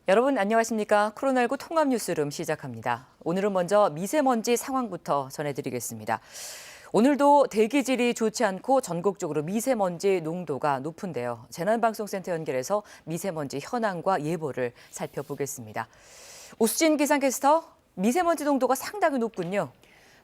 여러분 안녕하십니까? 코로나19 통합 뉴스룸 시작합니다. 오늘은 먼저 미세먼지 상황부터 전해드리겠습니다. 오늘도 대기질이 좋지 않고 전국적으로 미세먼지 농도가 높은데요. 재난방송센터 연결해서 미세먼지 현황과 예보를 살펴보겠습니다. 오수진 기상캐스터, 미세먼지 농도가 상당히 높군요.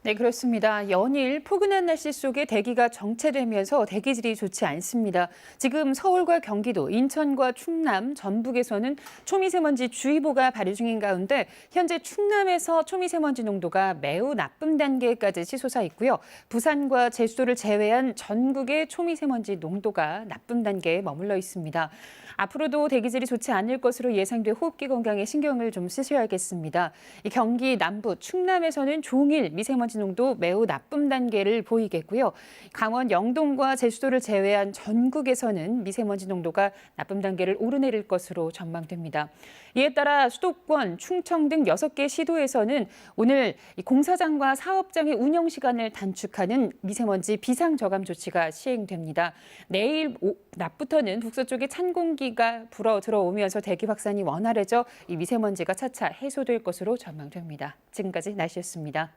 네, 그렇습니다. 연일 포근한 날씨 속에 대기가 정체되면서 대기질이 좋지 않습니다. 지금 서울과 경기도, 인천과 충남, 전북에서는 초미세먼지 주의보가 발효 중인 가운데 현재 충남에서 초미세먼지 농도가 매우 나쁨 단계까지 치솟아 있고요. 부산과 제주도를 제외한 전국의 초미세먼지 농도가 나쁨 단계에 머물러 있습니다. 앞으로도 대기질이 좋지 않을 것으로 예상돼 호흡기 건강에 신경을 좀 쓰셔야겠습니다. 경기 남부, 충남에서는 종일 미세먼지 농도 매우 나쁨 단계를 보이겠고요. 강원 영동과 제주도를 제외한 전국에서는 미세먼지 농도가 나쁨 단계를 오르내릴 것으로 전망됩니다. 이에 따라 수도권, 충청 등 6개 시도에서는 오늘 공사장과 사업장의 운영 시간을 단축하는 미세먼지 비상저감 조치가 시행됩니다. 내일 낮부터는 북서쪽에 찬 공기가 불어 들어오면서 대기 확산이 원활해져 이 미세먼지가 차차 해소될 것으로 전망됩니다. 지금까지 날씨였습니다.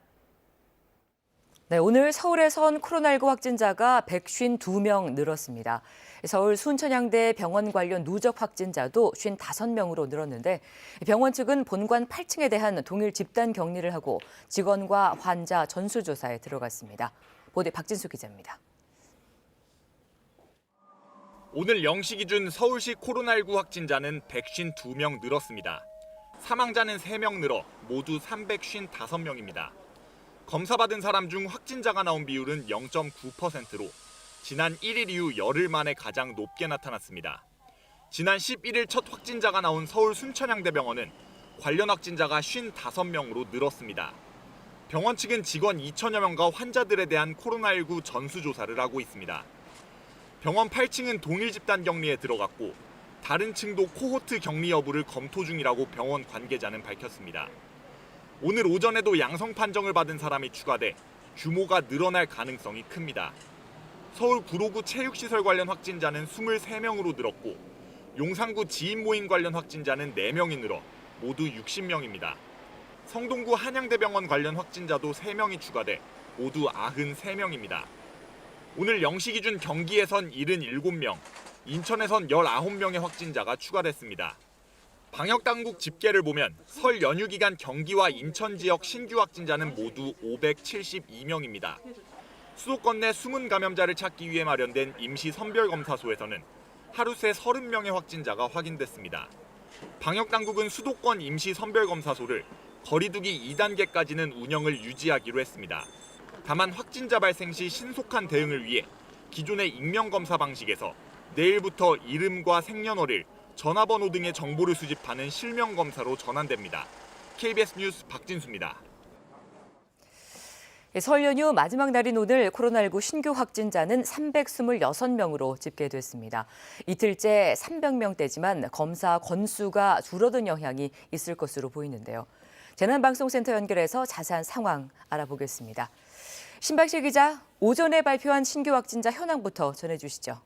네, 오늘 서울에선 코로나19 확진자가 152명 늘었습니다. 서울 순천향대 병원 관련 누적 확진자도 55명으로 늘었는데 병원 측은 본관 8층에 대한 동일 집단 격리를 하고 직원과 환자 전수조사에 들어갔습니다. 보도 박진수 기자입니다. 오늘 0시 기준 서울시 코로나19 확진자는 152명 늘었습니다. 사망자는 3명 늘어 모두 355명입니다. 검사받은 사람 중 확진자가 나온 비율은 0.9%로 지난 1일 이후 열흘 만에 가장 높게 나타났습니다. 지난 11일 첫 확진자가 나온 서울 순천향대병원은 관련 확진자가 55명으로 늘었습니다. 병원 측은 직원 2천여 명과 환자들에 대한 코로나19 전수조사를 하고 있습니다. 병원 8층은 동일 집단 격리에 들어갔고 다른 층도 코호트 격리 여부를 검토 중이라고 병원 관계자는 밝혔습니다. 오늘 오전에도 양성 판정을 받은 사람이 추가돼 규모가 늘어날 가능성이 큽니다. 서울 구로구 체육시설 관련 확진자는 23명으로 늘었고 용산구 지인 모임 관련 확진자는 4명이 늘어 모두 60명입니다. 성동구 한양대병원 관련 확진자도 3명이 추가돼 모두 93명입니다. 오늘 0시 기준 경기에선 77명, 인천에선 19명의 확진자가 추가됐습니다. 방역당국 집계를 보면 설 연휴 기간 경기와 인천 지역 신규 확진자는 모두 572명입니다. 수도권 내 숨은 감염자를 찾기 위해 마련된 임시 선별검사소에서는 하루 새 30명의 확진자가 확인됐습니다. 방역당국은 수도권 임시 선별검사소를 거리두기 2단계까지는 운영을 유지하기로 했습니다. 다만 확진자 발생 시 신속한 대응을 위해 기존의 익명검사 방식에서 내일부터 이름과 생년월일, 전화번호 등의 정보를 수집하는 실명검사로 전환됩니다. KBS 뉴스 박진수입니다. 설 연휴 마지막 날인 오늘 코로나19 신규 확진자는 326명으로 집계됐습니다. 이틀째 300명대지만 검사 건수가 줄어든 영향이 있을 것으로 보이는데요. 재난방송센터 연결해서 자세한 상황 알아보겠습니다. 신박실 기자, 오전에 발표한 신규 확진자 현황부터 전해주시죠.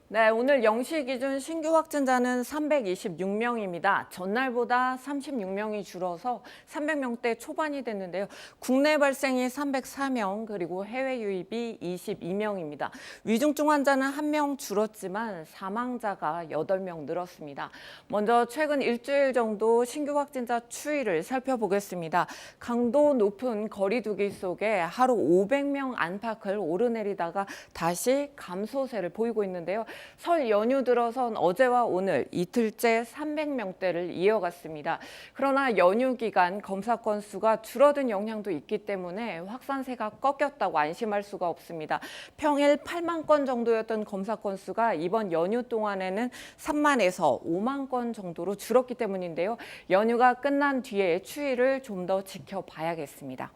네, 오늘 0시 기준 신규 확진자는 326명입니다. 전날보다 36명이 줄어서 300명대 초반이 됐는데요. 국내 발생이 304명, 그리고 해외 유입이 22명입니다. 위중증 환자는 1명 줄었지만 사망자가 8명 늘었습니다. 먼저 최근 일주일 정도 신규 확진자 추이를 살펴보겠습니다. 강도 높은 거리두기 속에 하루 500명 안팎을 오르내리다가 다시 감소세를 보이고 있는데요. 설 연휴 들어선 어제와 오늘 이틀째 300명대를 이어갔습니다. 그러나 연휴 기간 검사 건수가 줄어든 영향도 있기 때문에 확산세가 꺾였다고 안심할 수가 없습니다. 평일 8만 건 정도였던 검사 건수가 이번 연휴 동안에는 3만에서 5만 건 정도로 줄었기 때문인데요. 연휴가 끝난 뒤에 추이를 좀 더 지켜봐야겠습니다.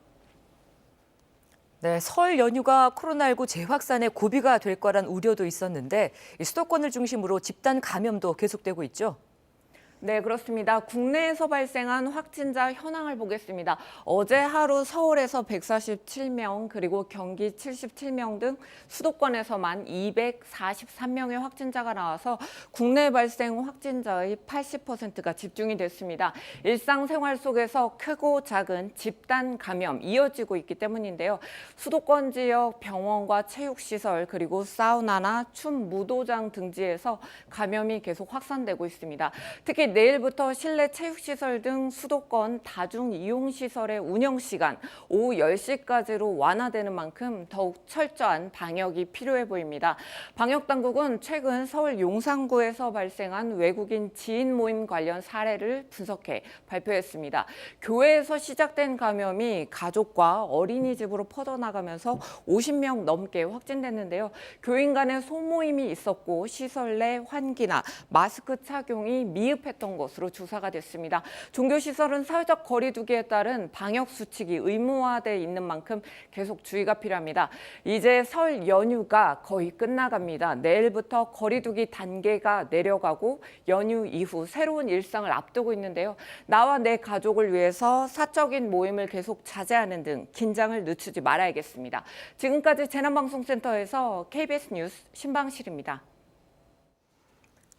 네, 설 연휴가 코로나19 재확산의 고비가 될 거란 우려도 있었는데 수도권을 중심으로 집단 감염도 계속되고 있죠. 네, 그렇습니다. 국내에서 발생한 확진자 현황을 보겠습니다. 어제 하루 서울에서 147명, 그리고 경기 77명 등 수도권에서만 243명의 확진자가 나와서 국내 발생 확진자의 80%가 집중이 됐습니다. 일상생활 속에서 크고 작은 집단 감염 이어지고 있기 때문인데요. 수도권 지역 병원과 체육시설, 그리고 사우나나 춤 무도장 등지에서 감염이 계속 확산되고 있습니다. 특히 내일부터 실내 체육시설 등 수도권 다중이용시설의 운영시간 오후 10시까지로 완화되는 만큼 더욱 철저한 방역이 필요해 보입니다. 방역당국은 최근 서울 용산구에서 발생한 외국인 지인 모임 관련 사례를 분석해 발표했습니다. 교회에서 시작된 감염이 가족과 어린이집으로 퍼져나가면서 50명 넘게 확진됐는데요. 교인 간의 소모임이 있었고 시설 내 환기나 마스크 착용이 미흡했던 것으로 조사가 됐습니다. 종교시설은 사회적 거리 두기에 따른 방역 수칙이 의무화돼 있는 만큼 계속 주의가 필요합니다. 이제 설 연휴가 거의 끝나갑니다. 내일부터 거리 두기 단계가 내려가고 연휴 이후 새로운 일상을 앞두고 있는데요. 나와 내 가족을 위해서 사적인 모임을 계속 자제하는 등 긴장을 늦추지 말아야겠습니다. 지금까지 재난방송센터에서 KBS 뉴스 신방실입니다.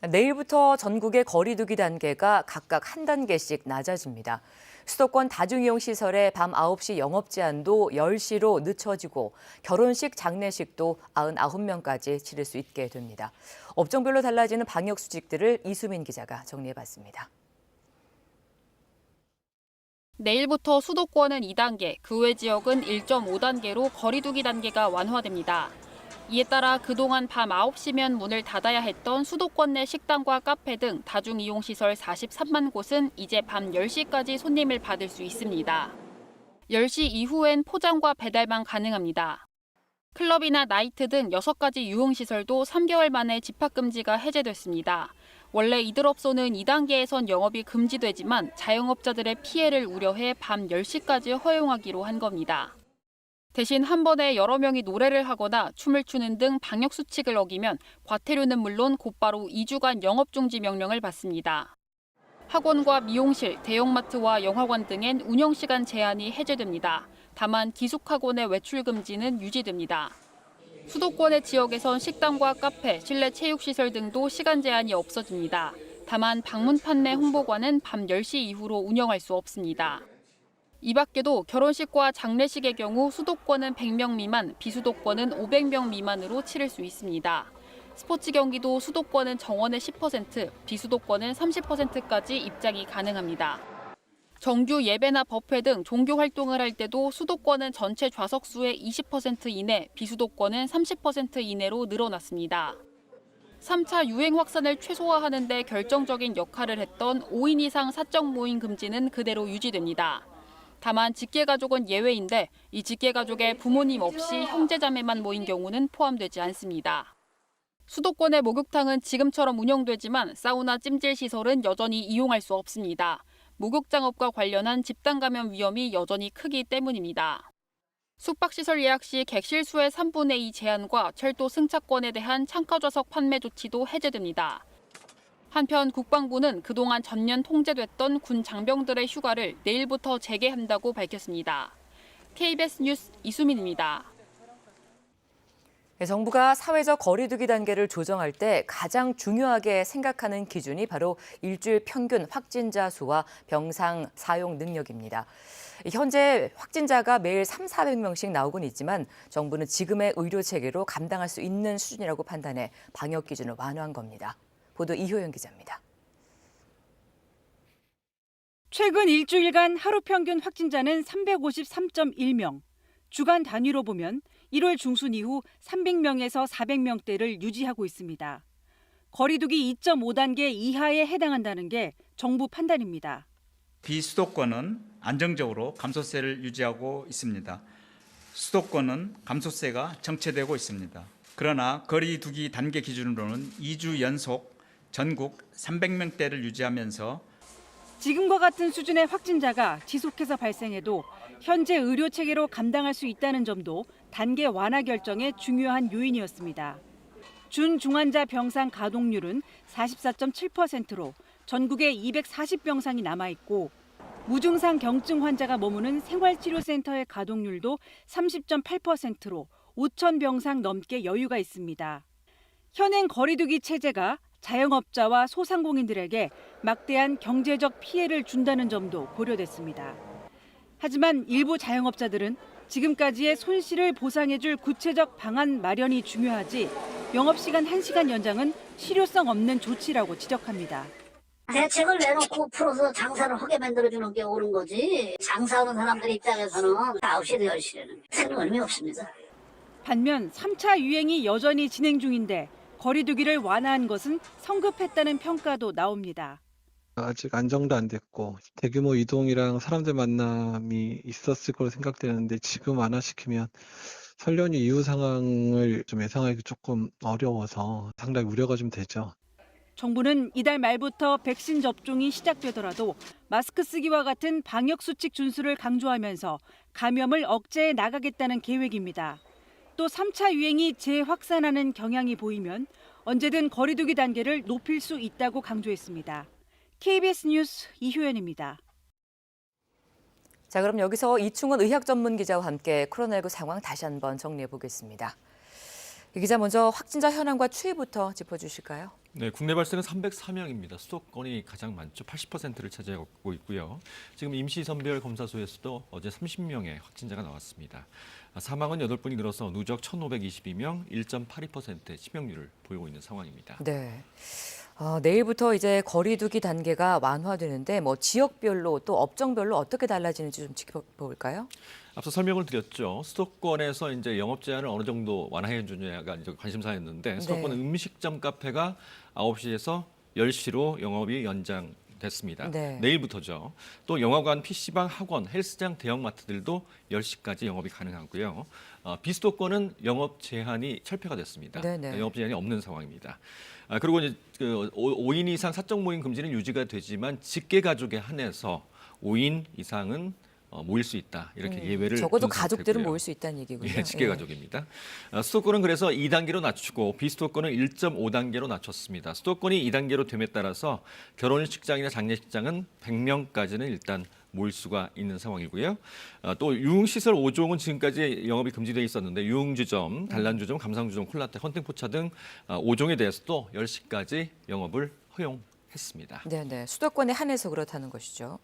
내일부터 전국의 거리 두기 단계가 각각 한 단계씩 낮아집니다. 수도권 다중이용시설의 밤 9시 영업 제한도 10시로 늦춰지고 결혼식, 장례식도 99명까지 치를 수 있게 됩니다. 업종별로 달라지는 방역 수칙들을 이수민 기자가 정리해봤습니다. 내일부터 수도권은 2단계, 그 외 지역은 1.5단계로 거리 두기 단계가 완화됩니다. 이에 따라 그동안 밤 9시면 문을 닫아야 했던 수도권 내 식당과 카페 등 다중이용시설 43만 곳은 이제 밤 10시까지 손님을 받을 수 있습니다. 10시 이후엔 포장과 배달만 가능합니다. 클럽이나 나이트 등 6가지 유흥시설도 3개월 만에 집합금지가 해제됐습니다. 원래 이들 업소는 2단계에선 영업이 금지되지만 자영업자들의 피해를 우려해 밤 10시까지 허용하기로 한 겁니다. 대신 한 번에 여러 명이 노래를 하거나 춤을 추는 등 방역 수칙을 어기면 과태료는 물론 곧바로 2주간 영업 중지 명령을 받습니다. 학원과 미용실, 대형마트와 영화관 등엔 운영시간 제한이 해제됩니다. 다만 기숙학원의 외출 금지는 유지됩니다. 수도권의 지역에선 식당과 카페, 실내 체육시설 등도 시간 제한이 없어집니다. 다만 방문 판매 홍보관은 밤 10시 이후로 운영할 수 없습니다. 이 밖에도 결혼식과 장례식의 경우 수도권은 100명 미만, 비수도권은 500명 미만으로 치를 수 있습니다. 스포츠 경기도 수도권은 정원의 10%, 비수도권은 30%까지 입장이 가능합니다. 정규 예배나 법회 등 종교 활동을 할 때도 수도권은 전체 좌석수의 20% 이내, 비수도권은 30% 이내로 늘어났습니다. 3차 유행 확산을 최소화하는 데 결정적인 역할을 했던 5인 이상 사적 모임 금지는 그대로 유지됩니다. 다만 직계가족은 예외인데 이 직계가족에 부모님 없이 형제자매만 모인 경우는 포함되지 않습니다. 수도권의 목욕탕은 지금처럼 운영되지만 사우나 찜질 시설은 여전히 이용할 수 없습니다. 목욕장업과 관련한 집단 감염 위험이 여전히 크기 때문입니다. 숙박시설 예약 시 객실 수의 3분의 2 제한과 철도 승차권에 대한 창가좌석 판매 조치도 해제됩니다. 한편 국방부는 그동안 전면 통제됐던 군 장병들의 휴가를 내일부터 재개한다고 밝혔습니다. KBS 뉴스 이수민입니다. 정부가 사회적 거리 두기 단계를 조정할 때 가장 중요하게 생각하는 기준이 바로 일주일 평균 확진자 수와 병상 사용 능력입니다. 현재 확진자가 매일 400명씩 나오곤 있지만 정부는 지금의 의료 체계로 감당할 수 있는 수준이라고 판단해 방역 기준을 완화한 겁니다. 보도 이효연 기자입니다. 최근 일주일간 하루 평균 확진자는 353.1명. 주간 단위로 보면 1월 중순 이후 300명에서 400명대를 유지하고 있습니다. 거리두기 2.5단계 이하에 해당한다는 게 정부 판단입니다. 비수도권은 안정적으로 감소세를 유지하고 있습니다. 수도권은 감소세가 정체되고 있습니다. 그러나 거리두기 단계 기준으로는 2주 연속 전국 300명대를 유지하면서 지금과 같은 수준의 확진자가 지속해서 발생해도 현재 의료 체계로 감당할 수 있다는 점도 단계 완화 결정의 중요한 요인이었습니다. 준중환자 병상 가동률은 44.7%로 전국에 240병상이 남아있고 무증상 경증 환자가 머무는 생활치료센터의 가동률도 30.8%로 5,000병상 넘게 여유가 있습니다. 현행 거리두기 체제가 자영업자와 소상공인들에게 막대한 경제적 피해를 준다는 점도 고려됐습니다. 하지만 일부 자영업자들은 지금까지의 손실을 보상해줄 구체적 방안 마련이 중요하지 영업시간 1시간 연장은 실효성 없는 조치라고 지적합니다. 대책을 내놓고 풀어서 장사를 하게 만들어주는 게 옳은 거지. 장사하는 사람들 입장에서는 9시에도 10시에는 큰 의미 없습니다. 반면 3차 유행이 여전히 진행 중인데 거리두기를 완화한 것은 성급했다는 평가도 나옵니다. 아직 안정도 안 됐고 대규모 이동이랑 사람들 만남이 있었을 거로 생각되는데 지금 완화시키면 설 연휴 이후 상황을 좀 예상하기 조금 어려워서 상당히 우려가 좀 되죠. 정부는 이달 말부터 백신 접종이 시작되더라도 마스크 쓰기와 같은 방역수칙 준수를 강조하면서 감염을 억제해 나가겠다는 계획입니다. 또 3차 유행이 재확산하는 경향이 보이면 언제든 거리두기 단계를 높일 수 있다고 강조했습니다. KBS 뉴스 이효연입니다. 자, 그럼 여기서 이충원 의학 전문 기자와 함께 코로나19 상황 다시 한번 정리해 보겠습니다. 이 기자 먼저 확진자 현황과 추이부터 짚어주실까요? 네, 국내 발생은 304명입니다. 수도권이 가장 많죠. 80%를 차지하고 있고요. 지금 임시선별 검사소에서도 어제 30명의 확진자가 나왔습니다. 사망은 8분이 늘어서 누적 1,522명, 1.82%의 치명률을 보이고 있는 상황입니다. 네. 내일부터 이제 거리두기 단계가 완화되는데 지역별로 또 업종별로 어떻게 달라지는지 좀 지켜볼까요? 앞서 설명을 드렸죠. 수도권에서 이제 영업 제한을 어느 정도 완화해 주냐가 이제 관심사였는데 수도권 음식점 카페가 9시에서 10시로 영업이 연장됐습니다. 네. 내일부터죠. 또 영화관, PC방, 학원, 헬스장, 대형마트들도 10시까지 영업이 가능하고요. 비수도권은 영업 제한이 철폐가 됐습니다. 네네. 영업 제한이 없는 상황입니다. 그리고 이제 5인 이상 사적 모임 금지는 유지가 되지만 직계 가족에 한해서 5인 이상은 모일 수 있다. 이렇게 예외를 적어도 둔 가족들은 상태고요. 모일 수 있다는 얘기군요. 예, 직계 가족입니다. 수도권은 그래서 2단계로 낮추고 비수도권은 1.5단계로 낮췄습니다. 수도권이 2단계로 됨에 따라서 결혼식장이나 장례식장은 100명까지는 일단 모일 수가 있는 상황이고요. 또 유흥시설 5종은 지금까지 영업이 금지되어 있었는데 유흥주점, 단란주점, 감상주점, 콜라텍, 헌팅포차 등 5종에 대해서도 10시까지 영업을 허용했습니다. 네, 수도권에 한해서 그렇다는 것이죠.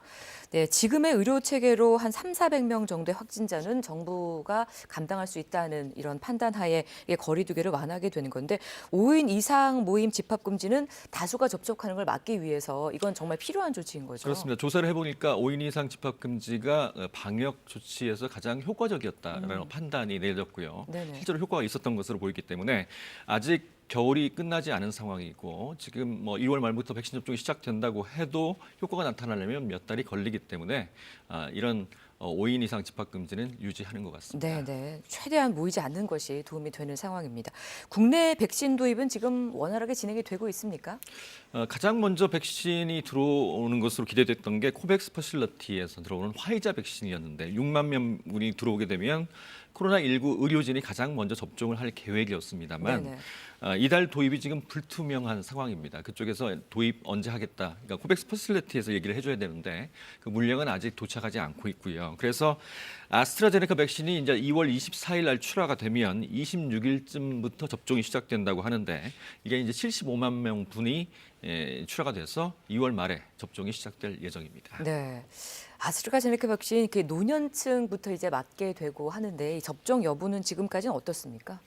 네, 지금의 의료 체계로 한 300~400명 정도의 확진자는 정부가 감당할 수 있다는 이런 판단하에 거리두기를 완화하게 되는 건데 5인 이상 모임 집합 금지는 다수가 접촉하는 걸 막기 위해서 이건 정말 필요한 조치인 거죠. 그렇습니다. 조사를 해보니까 5인 이상 집합 금지가 방역 조치에서 가장 효과적이었다라는 판단이 내려졌고요. 네네. 실제로 효과가 있었던 것으로 보이기 때문에 아직 겨울이 끝나지 않은 상황이고 지금 2월 말부터 백신 접종이 시작된다고 해도 효과가 나타나려면 몇 달이 걸리기 때문에 이런 5인 이상 집합 금지는 유지하는 것 같습니다. 네, 최대한 모이지 않는 것이 도움이 되는 상황입니다. 국내 백신 도입은 지금 원활하게 진행이 되고 있습니까? 가장 먼저 백신이 들어오는 것으로 기대됐던 게 코백스 퍼실러티에서 들어오는 화이자 백신이었는데 6만 명분이 들어오게 되면 코로나19 의료진이 가장 먼저 접종을 할 계획이었습니다만 이달 도입이 지금 불투명한 상황입니다. 그쪽에서 도입 언제 하겠다. 그러니까 코백스 퍼실러티에서 얘기를 해줘야 되는데 그 물량은 아직 도착하지 않고 있고요. 그래서 아스트라제네카 백신이 이제 2월 24일 날 출하가 되면 26일쯤부터 접종이 시작된다고 하는데 이게 이제 75만 명분이 출하가 돼서 2월 말에 접종이 시작될 예정입니다. 네. 아스트라제네카 백신 이렇게 노년층부터 이제 맞게 되고 하는데 이 접종 여부는 지금까지는 어떻습니까?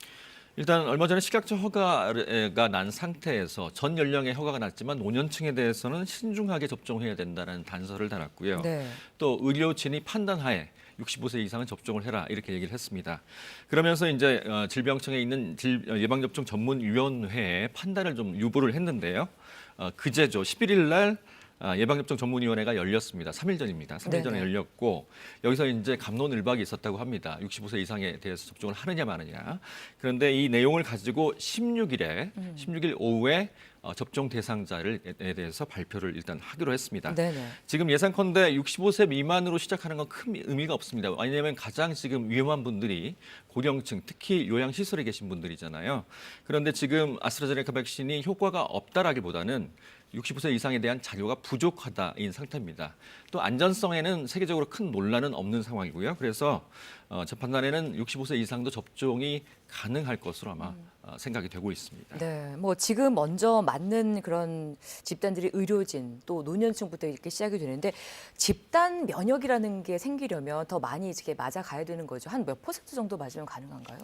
일단 얼마 전에 식약처 허가가 난 상태에서 전 연령의 허가가 났지만 노년층에 대해서는 신중하게 접종해야 된다는 단서를 달았고요. 네. 또 의료진이 판단하에 65세 이상은 접종을 해라 이렇게 얘기를 했습니다. 그러면서 이제 질병청에 있는 예방접종 전문위원회에 판단을 좀 유보를 했는데요. 그제죠. 11일 날 예방접종 전문위원회가 열렸습니다. 3일 전입니다. 3일 전에 열렸고 여기서 이제 갑론을박이 있었다고 합니다. 65세 이상에 대해서 접종을 하느냐 마느냐. 그런데 이 내용을 가지고 16일 오후에 접종 대상자에 대해서 발표를 일단 하기로 했습니다. 네네. 지금 예상컨대 65세 미만으로 시작하는 건 큰 의미가 없습니다. 왜냐하면 가장 지금 위험한 분들이 고령층, 특히 요양시설에 계신 분들이잖아요. 그런데 지금 아스트라제네카 백신이 효과가 없다라기보다는 65세 이상에 대한 자료가 부족하다인 상태입니다. 또 안전성에는 세계적으로 큰 논란은 없는 상황이고요. 그래서 제 판단에는 65세 이상도 접종이 가능할 것으로 아마 생각이 되고 있습니다. 네, 뭐 지금 먼저 맞는 그런 집단들이 의료진 또 노년층부터 이렇게 시작이 되는데 집단 면역이라는 게 생기려면 더 많이 이렇게 맞아 가야 되는 거죠. 한 몇 퍼센트 정도 맞으면 가능한가요?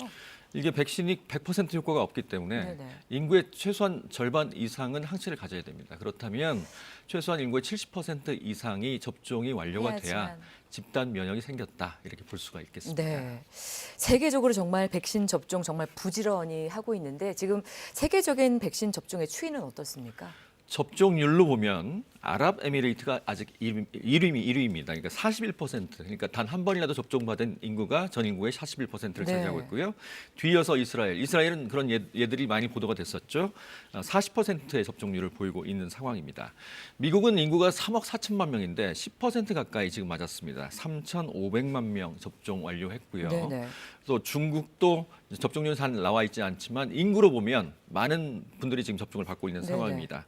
이게 백신이 100% 효과가 없기 때문에 네네. 인구의 최소한 절반 이상은 항체를 가져야 됩니다. 그렇다면 최소한 인구의 70% 이상이 접종이 완료가 돼야 해야지만. 집단 면역이 생겼다 이렇게 볼 수가 있겠습니다. 네. 세계적으로 정말 백신 접종 정말 부지런히 하고 있는데 지금 세계적인 백신 접종의 추이는 어떻습니까? 접종률로 보면 아랍에미레이트가 아직 1위입니다. 그러니까 41%. 그러니까 단 한 번이라도 접종받은 인구가 전 인구의 41%를 네. 차지하고 있고요. 뒤이어서 이스라엘. 이스라엘은 그런 예들이 많이 보도가 됐었죠. 40%의 접종률을 보이고 있는 상황입니다. 미국은 인구가 3억 4천만 명인데 10% 가까이 지금 맞았습니다. 3,500만 명 접종 완료했고요. 네네. 또 중국도 접종률은 잘 나와 있지 않지만 인구로 보면 많은 분들이 지금 접종을 받고 있는 네네. 상황입니다.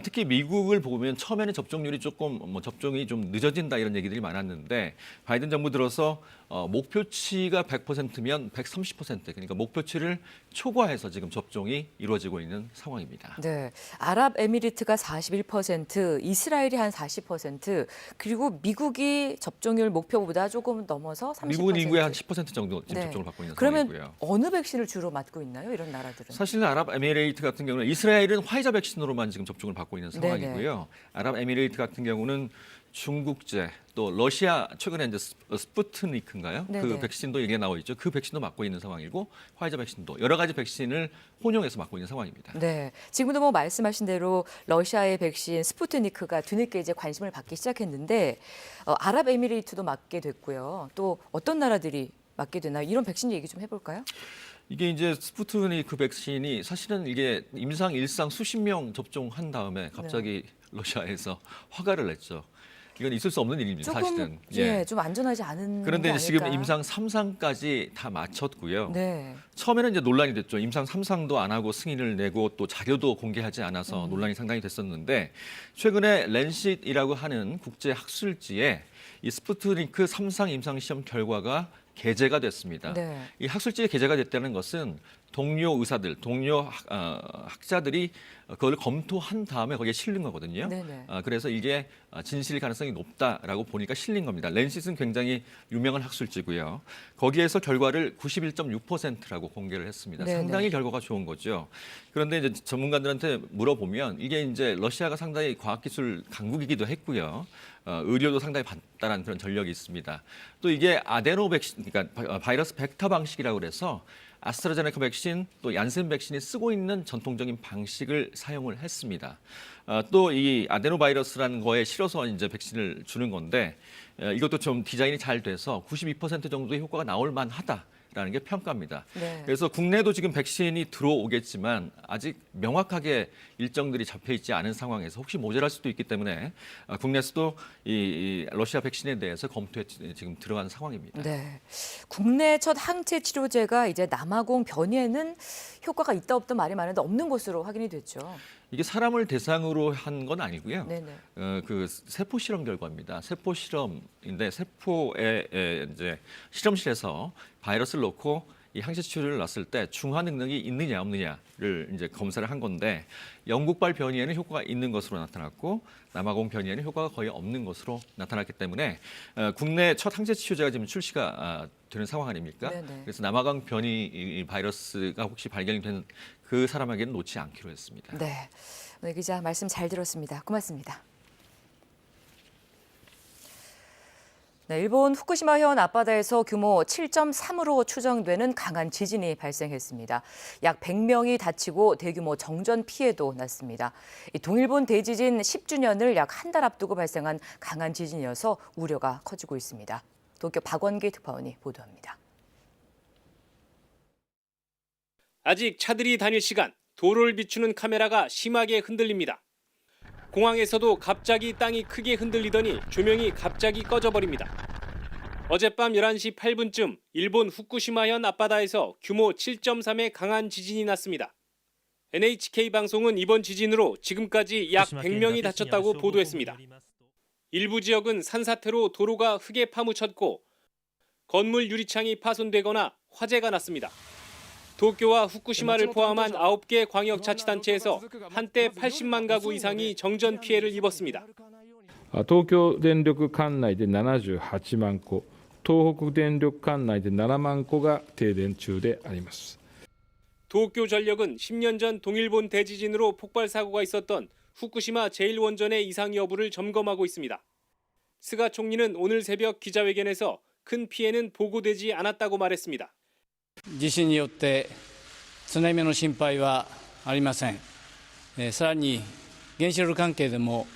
특히 미국을 보면 처음에는 접종률이 조금 접종이 좀 늦어진다 이런 얘기들이 많았는데 바이든 정부 들어서 목표치가 100%면 130% 그러니까 목표치를 초과해서 지금 접종이 이루어지고 있는 상황입니다. 네. 아랍에미리트가 41%, 이스라엘이 한 40%, 그리고 미국이 접종률 목표보다 조금 넘어서 30%. 미국은 인구의 한 10% 정도 지금 네. 접종을 받고 있는 그러면 상황이고요. 어느 백신을 주로 맞고 있나요? 이런 나라들은? 사실은 아랍에미레이트 같은 경우는 이스라엘은 화이자 백신으로만 지금 접종을 받고 있는 네네. 상황이고요. 아랍에미레이트 같은 경우는 중국제 또 러시아 최근에 이제 스푸트니크인가요? 네네. 그 백신도 얘기가 나와 있죠. 그 백신도 맞고 있는 상황이고 화이자 백신도 여러 가지 백신을 혼용해서 맞고 있는 상황입니다. 네, 지금도 뭐 말씀하신 대로 러시아의 백신 스푸트니크가 뒤늦게 이제 관심을 받기 시작했는데 아랍에미레이트도 맞게 됐고요. 또 어떤 나라들이 맞게 되나요? 이런 백신 얘기 좀 해볼까요? 이게 이제 스푸트니크 백신이 사실은 이게 임상 일상 수십 명 접종한 다음에 갑자기 러시아에서 허가를 냈죠. 이건 있을 수 없는 일입니다. 조금 사실은. 좀 안전하지 않은 그런데 게 이제 지금 아닐까. 임상 3상까지 다 마쳤고요. 네. 처음에는 이제 논란이 됐죠. 임상 3상도 안 하고 승인을 내고 또 자료도 공개하지 않아서 논란이 상당히 됐었는데 최근에 랜싯이라고 하는 국제 학술지에 이 스푸트니크 3상 임상 시험 결과가 게재가 됐습니다. 네. 이 학술지에 게재가 됐다는 것은 동료 의사들, 동료 학자들이 그걸 검토한 다음에 거기에 실린 거거든요. 네네. 그래서 이게 진실 가능성이 높다라고 보니까 실린 겁니다. 랜싯은 굉장히 유명한 학술지고요. 거기에서 결과를 91.6%라고 공개를 했습니다. 네네. 상당히 결과가 좋은 거죠. 그런데 이제 전문가들한테 물어보면 이게 이제 러시아가 상당히 과학기술 강국이기도 했고요. 의료도 상당히 발달한 그런 전력이 있습니다. 또 이게 아데노 백신, 그러니까 바이러스 벡터 방식이라고 그래서 아스트라제네카 백신 또 얀센 백신이 쓰고 있는 전통적인 방식을 사용을 했습니다. 또 이 아데노 바이러스라는 거에 실어서 이제 백신을 주는 건데 이것도 좀 디자인이 잘 돼서 92% 정도의 효과가 나올 만하다. 라는 게 평가입니다. 네. 그래서 국내도 지금 백신이 들어오겠지만 아직 명확하게 일정들이 잡혀 있지 않은 상황에서 혹시 모자랄 수도 있기 때문에 국내에서도 이 러시아 백신에 대해서 검토에 지금 들어간 상황입니다. 네. 국내 첫 항체 치료제가 이제 남아공 변이에는 효과가 있다 없다 말이 많은데 없는 것으로 확인이 됐죠. 이게 사람을 대상으로 한 건 아니고요. 네네. 그 세포 실험 결과입니다. 세포 실험인데 세포에 이제 실험실에서 바이러스를 넣고 이 항체 치료를 놨을 때 중화 능력이 있느냐 없느냐를 이제 검사를 한 건데 영국발 변이에는 효과가 있는 것으로 나타났고 남아공 변이에는 효과가 거의 없는 것으로 나타났기 때문에 국내 첫 항체 치료제가 지금 출시가 되는 상황 아닙니까? 네네. 그래서 남아공 변이 바이러스가 혹시 발견이 된 그 사람에게는 놓지 않기로 했습니다. 네. 오늘 기자 말씀 잘 들었습니다. 고맙습니다. 네, 일본 후쿠시마 해안 앞바다에서 규모 7.3으로 추정되는 강한 지진이 발생했습니다. 약 100명이 다치고 대규모 정전 피해도 났습니다. 이 동일본 대지진 10주년을 약 한 달 앞두고 발생한 강한 지진이어서 우려가 커지고 있습니다. 도쿄 박원기 특파원이 보도합니다. 아직 차들이 다닐 시간, 도로를 비추는 카메라가 심하게 흔들립니다. 공항에서도 갑자기 땅이 크게 흔들리더니 조명이 갑자기 꺼져버립니다. 어젯밤 11시 8분쯤 일본 후쿠시마현 앞바다에서 규모 7.3의 강한 지진이 났습니다. NHK 방송은 이번 지진으로 지금까지 약 100명이 다쳤다고 보도했습니다. 일부 지역은 산사태로 도로가 흙에 파묻혔고 건물 유리창이 파손되거나 화재가 났습니다. 도쿄와 후쿠시마를 포함한 9개 광역자치단체에서 한때 80만 가구 이상이 정전 피해를 입었습니다. 東京電力管内で78万戸、東北電力管内で7万戸が停電中であります。 도쿄전력은 10년 전 동일본 대지진으로 폭발 사고가 있었던 후쿠시마 제1원전의 이상 여부를 점검하고 있습니다. 스가 총리는 오늘 새벽 기자회견에서 큰 피해는 보고되지 않았다고 말했습니다. 地震によって津波の心配はありません。さらに原子力関係でも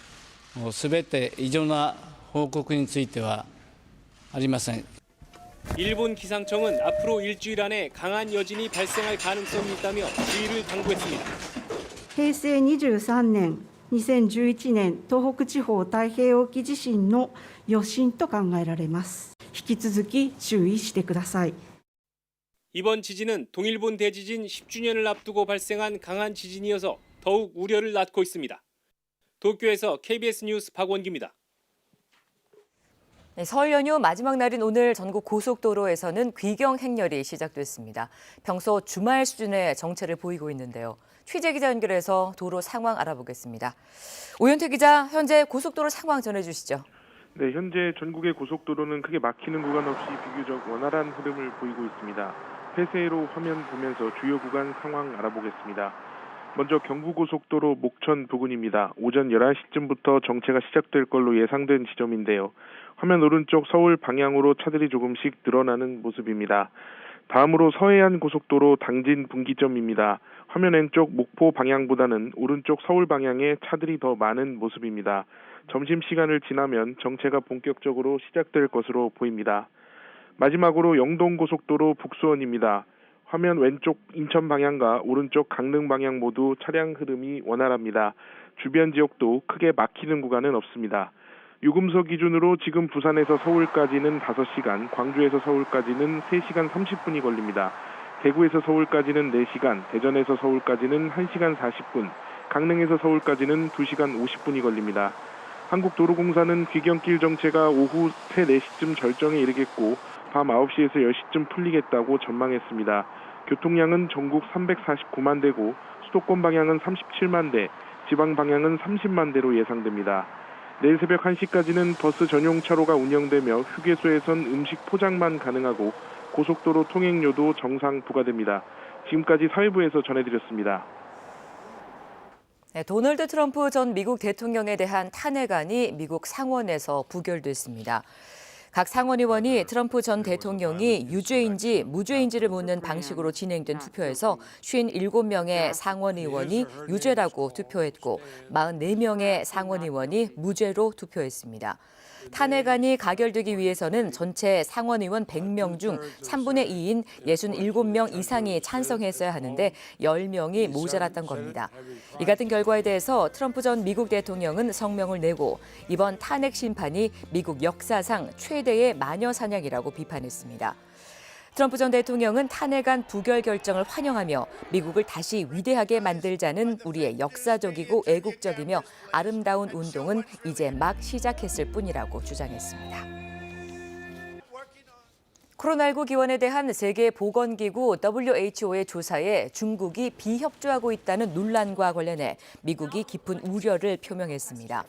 すべて異常な報告についてはありません。 일본 기상청은 앞으로 일주일 안에 강한 여진이 발생할 가능성이 있다며 주의를 당부했습니다. 平成23年、2011年東北地方太平洋沖地震の余震と考えられます。引き続き注意してください。 이번 지진은 동일본 대지진 10주년을 앞두고 발생한 강한 지진이어서 더욱 우려를 낳고 있습니다. 도쿄에서 KBS 뉴스 박원기입니다. 네, 설 연휴 마지막 날인 오늘 전국 고속도로에서는 귀경 행렬이 시작됐습니다. 평소 주말 수준의 정체를 보이고 있는데요. 취재 기자 연결해서 도로 상황 알아보겠습니다. 오현태 기자, 현재 고속도로 상황 전해주시죠. 네, 현재 전국의 고속도로는 크게 막히는 구간 없이 비교적 원활한 흐름을 보이고 있습니다. 폐쇄로 화면 보면서 주요 구간 상황 알아보겠습니다. 먼저 경부고속도로 목천 부근입니다. 오전 11시쯤부터 정체가 시작될 걸로 예상된 지점인데요. 화면 오른쪽 서울 방향으로 차들이 조금씩 늘어나는 모습입니다. 다음으로 서해안 고속도로 당진 분기점입니다. 화면 왼쪽 목포 방향보다는 오른쪽 서울 방향에 차들이 더 많은 모습입니다. 점심시간을 지나면 정체가 본격적으로 시작될 것으로 보입니다. 마지막으로 영동고속도로 북수원입니다. 화면 왼쪽 인천 방향과 오른쪽 강릉 방향 모두 차량 흐름이 원활합니다. 주변 지역도 크게 막히는 구간은 없습니다. 유금소 기준으로 지금 부산에서 서울까지는 5시간, 광주에서 서울까지는 3시간 30분이 걸립니다. 대구에서 서울까지는 4시간, 대전에서 서울까지는 1시간 40분, 강릉에서 서울까지는 2시간 50분이 걸립니다. 한국도로공사는 귀경길 정체가 오후 3, 4시쯤 절정에 이르겠고 밤 9시에서 10시쯤 풀리겠다고 전망했습니다. 교통량은 전국 349만 대고 수도권 방향은 37만 대, 지방 방향은 30만 대로 예상됩니다. 내일 새벽 1시까지는 버스 전용 차로가 운영되며 휴게소에선 음식 포장만 가능하고 고속도로 통행료도 정상 부과됩니다. 지금까지 사회부에서 전해드렸습니다. 네, 도널드 트럼프 전 미국 대통령에 대한 탄핵안이 미국 상원에서 부결됐습니다. 각 상원의원이 트럼프 전 대통령이 유죄인지 무죄인지를 묻는 방식으로 진행된 투표에서 57명의 상원의원이 유죄라고 투표했고 44명의 상원의원이 무죄로 투표했습니다. 탄핵안이 가결되기 위해서는 전체 상원의원 100명 중 3분의 2인 67명 이상이 찬성했어야 하는데 10명이 모자랐던 겁니다. 이 같은 결과에 대해서 트럼프 전 미국 대통령은 성명을 내고 이번 탄핵 심판이 미국 역사상 최대의 마녀 사냥이라고 비판했습니다. 트럼프 전 대통령은 탄핵안 부결 결정을 환영하며 미국을 다시 위대하게 만들자는 우리의 역사적이고 애국적이며 아름다운 운동은 이제 막 시작했을 뿐이라고 주장했습니다. 코로나19 기원에 대한 세계보건기구 WHO의 조사에 중국이 비협조하고 있다는 논란과 관련해 미국이 깊은 우려를 표명했습니다.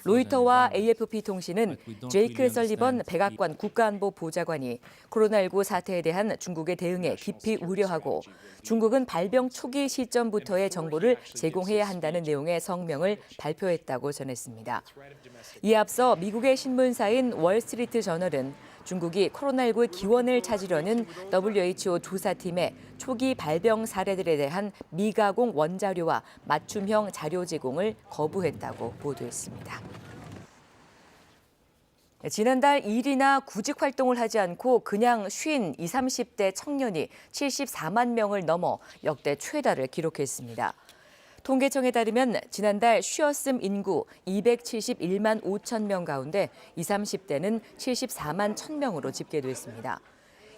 로이터와 AFP 통신은 제이크 설리번 백악관 국가안보보좌관이 코로나19 사태에 대한 중국의 대응에 깊이 우려하고 중국은 발병 초기 시점부터의 정보를 제공해야 한다는 내용의 성명을 발표했다고 전했습니다. 이에 앞서 미국의 신문사인 월스트리트 저널은 중국이 코로나19 기원을 찾으려는 WHO 조사팀의 초기 발병 사례들에 대한 미가공 원자료와 맞춤형 자료 제공을 거부했다고 보도했습니다. 지난달 일이나 구직 활동을 하지 않고 그냥 쉰 20, 30대 청년이 74만 명을 넘어 역대 최다를 기록했습니다. 통계청에 따르면 지난달 쉬었음 인구 271만 5천 명 가운데 20, 30대는 74만 1,000명으로 집계됐습니다.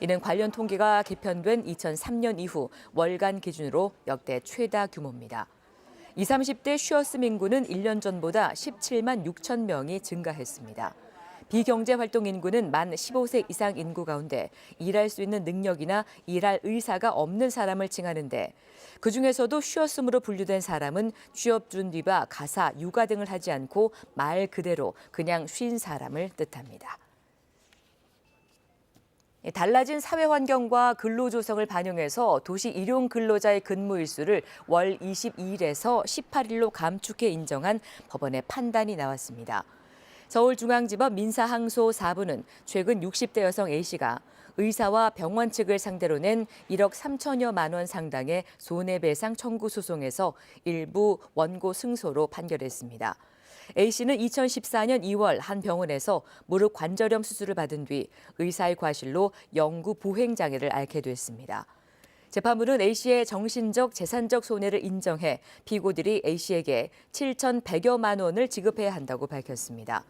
이는 관련 통계가 개편된 2003년 이후 월간 기준으로 역대 최다 규모입니다. 20, 30대 쉬었음 인구는 1년 전보다 17만 6천 명이 증가했습니다. 비경제활동 인구는 만 15세 이상 인구 가운데 일할 수 있는 능력이나 일할 의사가 없는 사람을 칭하는데 그중에서도 쉬었음으로 분류된 사람은 취업 준비와 가사, 육아 등을 하지 않고 말 그대로 그냥 쉰 사람을 뜻합니다. 달라진 사회 환경과 근로 조성을 반영해서 도시 일용 근로자의 근무 일수를 월 22일에서 18일로 감축해 인정한 법원의 판단이 나왔습니다. 서울중앙지법 민사항소 4부는 최근 60대 여성 A씨가 의사와 병원 측을 상대로 낸 1억 3천여만 원 상당의 손해배상 청구 소송에서 일부 원고 승소로 판결했습니다. A씨는 2014년 2월 한 병원에서 무릎 관절염 수술을 받은 뒤 의사의 과실로 영구 보행장애를 앓게 됐습니다. 재판부는 A씨의 정신적, 재산적 손해를 인정해 피고들이 A씨에게 7,100여만 원을 지급해야 한다고 밝혔습니다.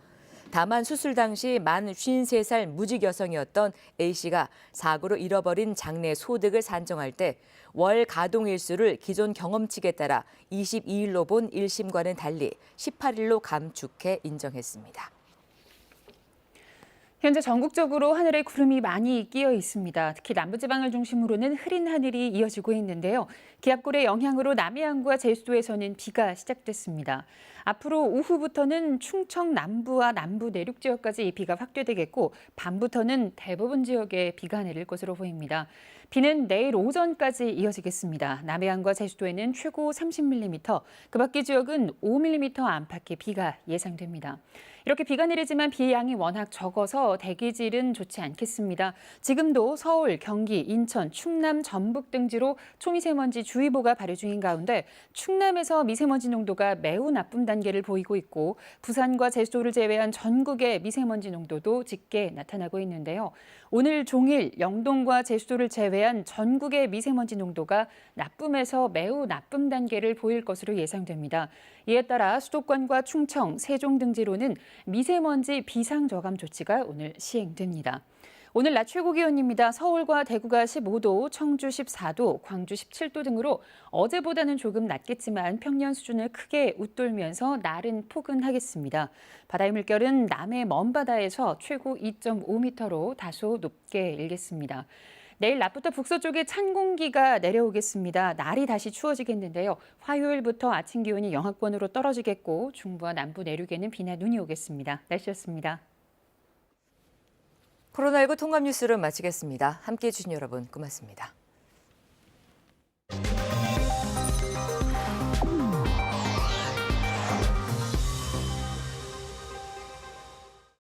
다만 수술 당시 만 53살 무직 여성이었던 A씨가 사고로 잃어버린 장래 소득을 산정할 때 월 가동 일수를 기존 경험칙에 따라 22일로 본 1심과는 달리 18일로 감축해 인정했습니다. 현재 전국적으로 하늘에 구름이 많이 끼어 있습니다. 특히 남부지방을 중심으로는 흐린 하늘이 이어지고 있는데요. 기압골의 영향으로 남해안과 제주도에서는 비가 시작됐습니다. 앞으로 오후부터는 충청 남부와 남부 내륙 지역까지 비가 확대되겠고 밤부터는 대부분 지역에 비가 내릴 것으로 보입니다. 비는 내일 오전까지 이어지겠습니다. 남해안과 제주도에는 최고 30mm, 그 밖의 지역은 5mm 안팎의 비가 예상됩니다. 이렇게 비가 내리지만 비의 양이 워낙 적어서 대기질은 좋지 않겠습니다. 지금도 서울, 경기, 인천, 충남, 전북 등지로 초미세먼지 주의보가 발효 중인 가운데 충남에서 미세먼지 농도가 매우 나쁨 단계를 보이고 있고 부산과 제주도를 제외한 전국의 미세먼지 농도도 짙게 나타나고 있는데요. 오늘 종일 영동과 제주도를 제외한 전국의 미세먼지 농도가 나쁨에서 매우 나쁨 단계를 보일 것으로 예상됩니다. 이에 따라 수도권과 충청, 세종 등지로는 미세먼지 비상저감 조치가 오늘 시행됩니다. 오늘 낮 최고 기온입니다. 서울과 대구가 15도, 청주 14도, 광주 17도 등으로 어제보다는 조금 낮겠지만 평년 수준을 크게 웃돌면서 날은 포근하겠습니다. 바다의 물결은 남해 먼바다에서 최고 2.5m로 다소 높게 일겠습니다. 내일 낮부터 북서쪽에 찬 공기가 내려오겠습니다. 날이 다시 추워지겠는데요. 화요일부터 아침 기온이 영하권으로 떨어지겠고 중부와 남부 내륙에는 비나 눈이 오겠습니다. 날씨였습니다. 코로나19 통합 뉴스를 마치겠습니다. 함께해 주신 여러분 고맙습니다.